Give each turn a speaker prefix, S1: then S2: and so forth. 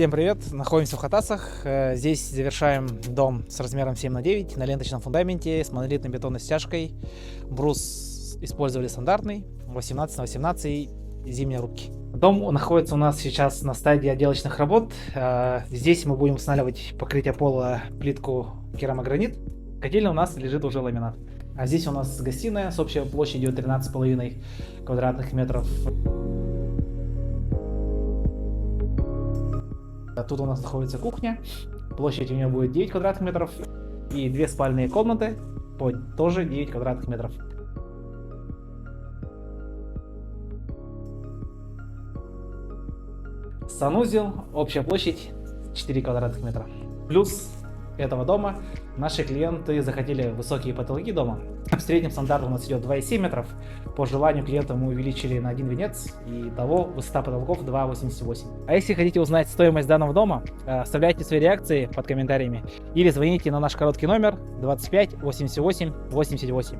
S1: Всем привет! Находимся в Хатасах. Здесь завершаем дом с размером 7х9 на ленточном фундаменте с монолитной бетонной стяжкой. Брус использовали стандартный 18х18 зимней рубки. Дом находится у нас сейчас на стадии отделочных работ. Здесь мы будем устанавливать покрытие пола, плитку керамогранит. Котельная у нас лежит уже ламинат. А здесь у нас гостиная с общей площадью 13,5 квадратных метров. Тут у нас находится кухня, площадь у нее будет 9 квадратных метров и 2 спальные комнаты по тоже 9 квадратных метров. Санузел, общая площадь 4 квадратных метра. Плюс этого дома наши клиенты захотели высокие потолки дома. В среднем стандарт у нас идет 2,7 метров. По желанию клиента мы увеличили на один венец, и того высота потолков 2,88. А если хотите узнать стоимость данного дома, оставляйте свои реакции под комментариями или звоните на наш короткий номер 25 88 88.